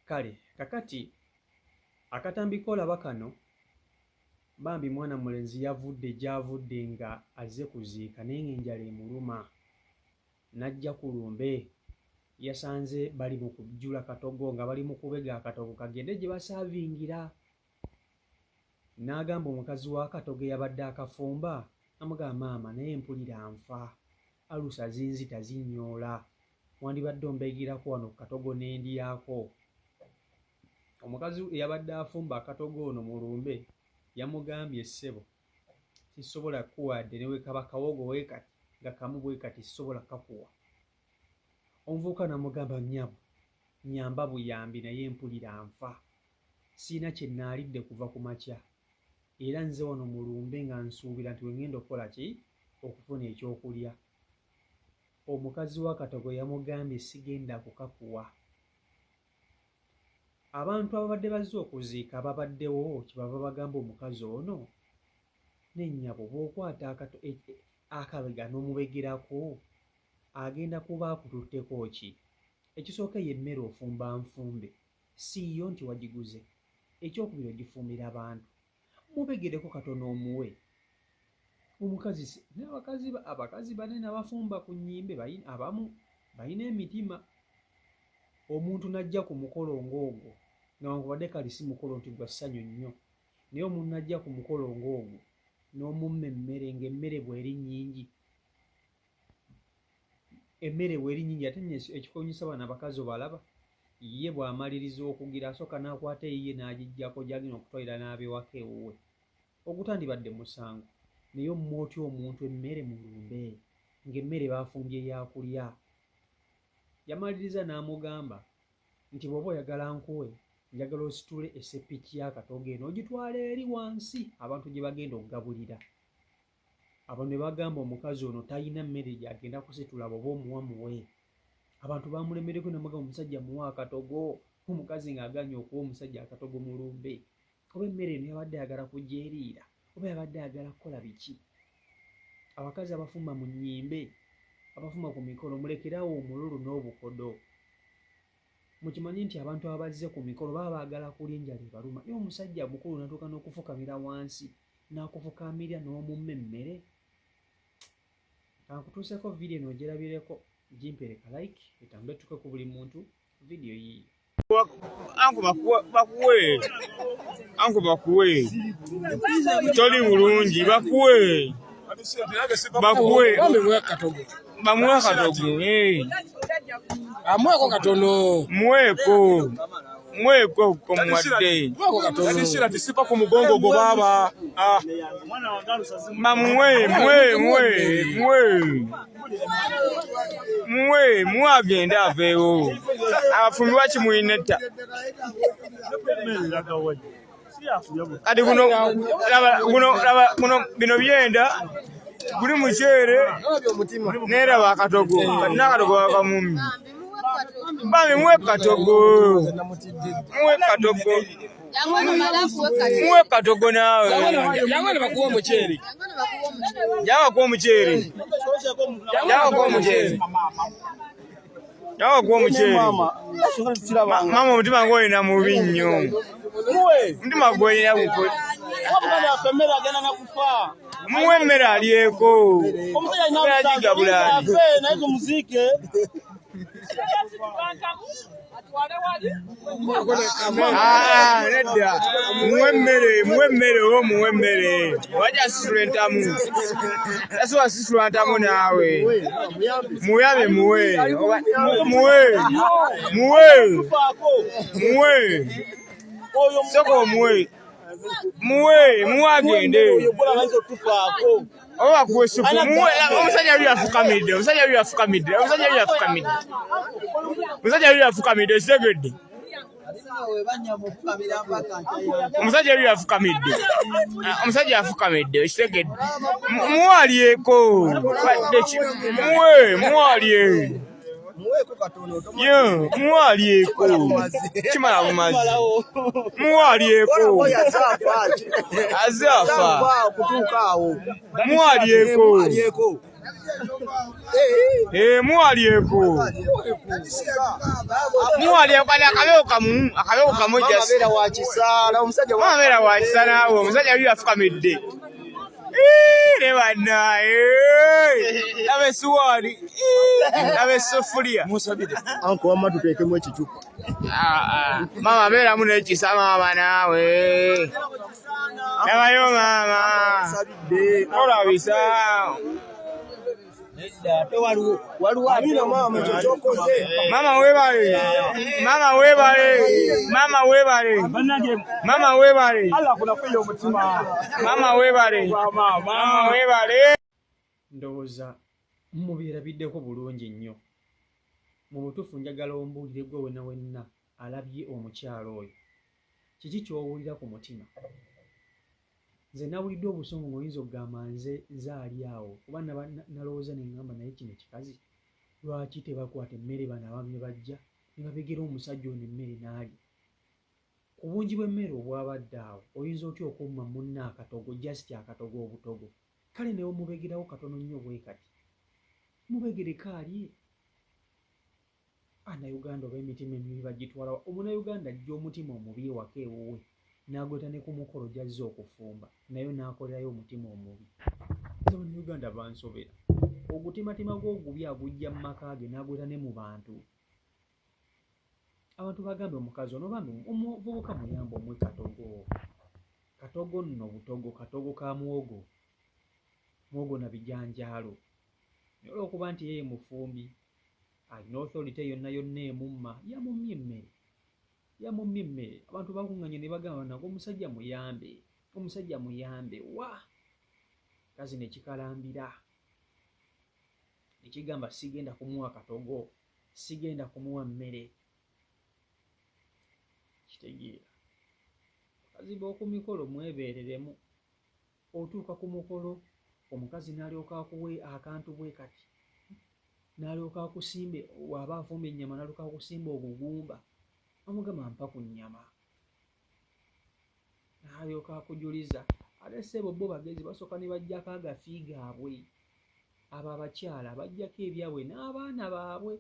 Kale kakati akatambiko olaba kano bambi mwana mulenzi yavudde gy'avudde nga azze kuziika naye ng'enjala emuluma n'ajja ku lumbe yasanze bali mu kujjula katogo nga bali mu kubega akatogo kagende gye basaavingira. N'agamba omukazi wa katogo eyabadde akafumba amugamba maama naye mpulira nfa alusa zinzita zinnyola wandibadde ombegirako wano ku katogo n'endyako. Omukazi eyabadde afumba akatogo ono mu lumbe yamugambye ssebo sisobola kuwadde ne wekaba kawogo weekati nga kamu bwekati sisobola kakuwa. Omuvubuka n'amugamba nnyabo nyamba buyambi naye mpulira nfa siina kye nnaalidde kuva ku makya era nze wano mu lumbe nga nsuubira nti wengenda okukola ki okufuna ekyokulya. Omukazi wa katogo yamugambye sigenda kukakuwa. Abantu ababadde bazze okuziika ababaddewo kyebava bagamba omukazi ono n'ennyabo bw'okwata akabega n'omubegerako agenda kuba akututteko ki. Ekisooka ye emmere ofumba nfumbe siiyo nti wagiguze. Ekyokubiri ogifumbira abantu mubegereko katono omuwe. Omukazi abakazi banene abafumba ku nnyimbe abamu balina emitima. Omuntu n'ajja ku mukolo ng'ogwo newankubadde kali si mukolo nti gwa ssanyu nnyo naye omuntu n'ajja ku mukolo ng'ogwo n'omumma emmere ng'emmere bw'eri nnyingi ate ekikonyisa bano abakazi obalaba ye bw'amaliriza okugira asooka n'akwata eyiye n'agiggyako gy'agenda okutwalira n'abewaka ewuwe ogutandibadde musango naye omumwotya omuntu emmere mu lumbe ng'emmere baafumbye yakulya. Yamaliriza n'amugamba nti bw'oba oyagala nkuwe njagala ositule esseppiki y'akatogo eno ogitwala eri wansi abantu gye bagenda okugabulira. Abantu ne bagamba omukazi ono talina mmere gy'agenda kusitula bw'oba omuwa muwe. Abantu baamulemereko ne bagamba omusajja muwa akatogo. Omukazi ng'aganye okuwa omusajja akatogo mu lumbe. Oba emmere eno yabadde ayagala kujja eriira oba yabadde ayagala kukola biki. Abakazi abafumba mu nnyimbe abafumba ku mikolo mulekerawo omululu n'obukodo. Mukimanyi nti abantu abazze ku mikolo baba baagala kulya enjala ebaluma naye omusajja mukulu n'atuuka n'okufukamira wansi n'akufukamirya n'omumma emmere. Kankutuuseko vidiyo eno ogirabireko gimpereka like etambule tuke ku buli muntu vidiyo yiiyo. Anko bakuwe toli bulungi bakuwe bamuwe akatogo amweko katono mweko komwadde sisira tisipa ku mugongo go baba mwe mwagenda aveewo abafumbi bakimuyinetta kati bino byenda guli muceere neeraba akatogo kati n'akatogo bakamummi bambi muwe katogo naawe yabakuwa omuceere mama omutima ng'olina mubi nnyo omutima gwolina muwe emmere alyeko agigabulani nedda muwe emmere wajja sisula entamu tasobola sisula ntamu naawe muyabe muwe soko omuwe agende oba bakuwe supu omusajja luli afukamidde segedde omusajja afukamidde ekitegedde muwalyeko muwalyeko kimala bumazi muwalyeko aze afa muwalyeko Muwalieko. Muwalieko kali akabeeko kamu just. Mama beera wa kisa naawe omusajja yali afukamidde. Ne bannaye. Laba essuwaani. Laba essufuliya. Musabire. Anko wamma tuteekemu ekicupa. Mama beeramu n'ekisa mama naawe. Labayo mama. Olabisa. Mama webale. Mama webale. Mama webale. Mama webale. Mama webale. Mama webale. Ndowooza mubeerabiddeko bulungi nnyo. Mu butuufu njagala ombuulire gwe wenna wenna alabye omukyalo oyo. Kiki ky'owulira ku mutima? Nze nawulidde obusungu ng'oyinza okugamba nze ali awo kuba nalowooza ne ŋŋamba naye kino kikazi lwaki tebakwata emmere bano abantu ne bajja ne babegera omusajja ono emmere n'alya. Ku bungi bw'emmere obwabadde awo oyinza otya okumma munna akatogo just akatogo obutogo. Kale ne omubegerawo katono nnyo bwe kati mubegereko alye. Bannayuganda oba emitima emibi bagitwala omunnayuganda ajja omutima omubi ewaka ewuwe n'agweta ne ku mukolo gy'azze okufumba naye n'akolerayo omutima omubi. Abannayuganda bansobera ogutimatima gw'ogubi agujja mu maka ge n'agweta ne mu bantu. Abantu bagambe omukazi ono bambi omuvubuka muyamba omwe katogo. Katogo nno butogo, katogo ka muwogo. Muwogo na bijanjaalo. Naye olw'okuba nti yeye mufumbi alina authority yonna yonna emumma yamummye emmere. Yamummye emmere. Abantu bakuŋŋanye ne bagamba nago omusajja muyambe. Omusajja muyambe wa. Kazi ne kikalambira. Ne kigamba sigenda kumuwa katogo. Sigenda kumuwa mmere. Kitegeera. Kazi b'oku mikolo mwebeereremu. Otuuka ku mukolo omukazi n'alyoka akuwe akantu bwe kati. N'alyoka akusimbe waba afumba ennyama n'alyoka akusimba obugumba. Amugamba mpa ku nnyama. N'alyoka akujuliza. Ate ssebo bo bagezi basooka ne bajjako agafi gaabwe. Abo abakyala bajjako ebyabwe n'abaana baabwe.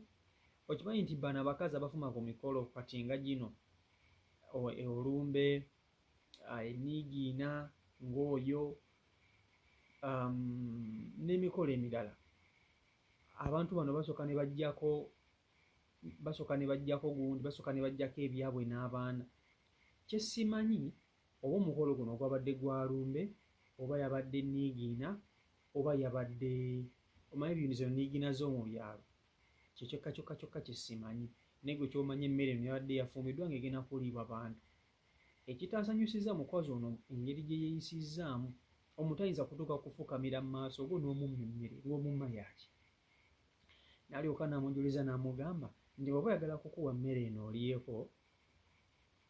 Okimanyi nti bano abakazi abafuma ku mikolo kati nga gino olumbe, enniigiina, ng'oyo n'emikolo emirala. Abantu bano basooka ne bajjako gundi, basooka ne bajjako ebyabwe n'abaana. Kye simanyi oba omukolo guno gwabadde gwa lumbe oba yabadde nniigiina oba yabadde omanyi biyunizo nniigiina z'omu byalo. Kye kyokka kye simanyi. Naye gwe ky'omanyi emmere eno yabadde yafumbiddwa ng'egenda kuliibwa bantu. Ekitaasanyusizza mukazi ono engeri gye yeeyisizzaamu omutayinza kutuuka kufukamira mu maaso go n'omumma emmere lw'omumma yaki. N'alyoka n'amujuliza n'amugamba nti bw'oba oyagala kukuwa mmere eno olyeko,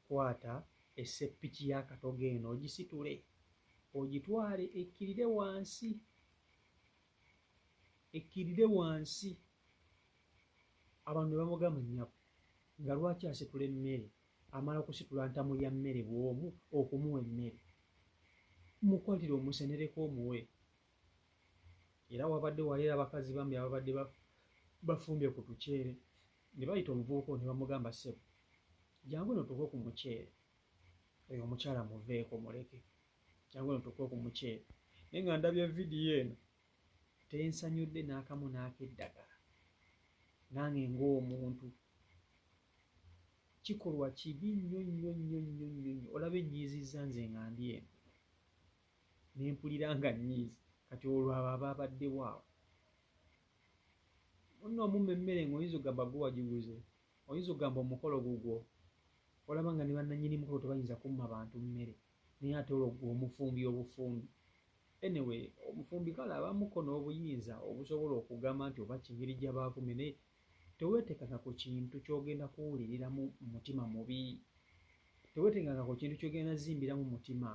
kwata esseppiki y'akatogo eno ogisitule ogitwale ekkirire wansi. Ekkirire wansi. Abantu ne bamugamba nnyabo nga lwaki asitula emmere amala kusitula ntamu ya mmere bw'omu okumuwa emmere. Mukwatire omusenereko omuwe. Era wabadde waleera abakazi bambi ababadde bafumbye ku tuceere ne bayita omuvubuka ne bamugamba ssebo jangu eno tuve ku muceere oyo omukyala muveeko muleke jangu eno tuve ku muceere. Naye nga ndabye vidiyo eno tensanyudde n'akamu n'akeddagala nange ng'omuntu. Kikolwa kibi nnyo nnyo nnyo nnyo nnyo. Olaba ennyiizizza nze nga ndi eno ne mpulira nga nnyiizi kati olwo abo ababaddewo awo. Munno omumma emmere ng'oyinza okugamba gwe wagiguze, oyinza okugamba omukolo gugwo. Olaba nga ne bannannyini mukolo tebayinza kumma bantu mmere naye ate olwo gwe omufumbi obufumbi. Anyway, omufumbi kale abamuko n'obuyinza obusobola okugamba nti oba kingeri gye baafumbe naye teweetekanga ku kintu ky'ogenda kuwulirira mu mutima mubi. Teweetekanga ku kintu ky'ogenda zimbira mu mutima.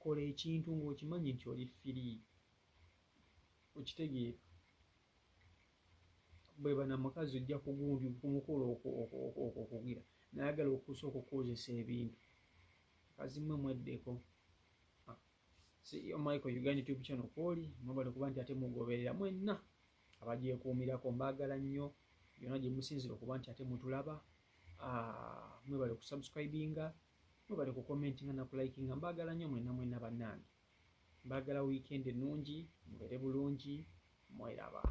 Kola ekintu ng'okimanyi nti oli firi. Okitegeera. Bwe bana mukazi ojja kugundi ku mukolo okugira n'ayagala okusooka okukozesa ebintu. Kazi mmwe mweddeko. CEO Michael Uganda YouTube channel kwoli mwebale kuba nti ate mugoberera mwenna abagyekuumirako mbaagala nnyo byonna gye musinzira okuba nti ate mutulaba mwebale kusubscribinga mwebale kucommentinga na kulikinga mbaagala nnyo mwenna bannange mbaagala weekend ennungi mubeere bulungi mweraba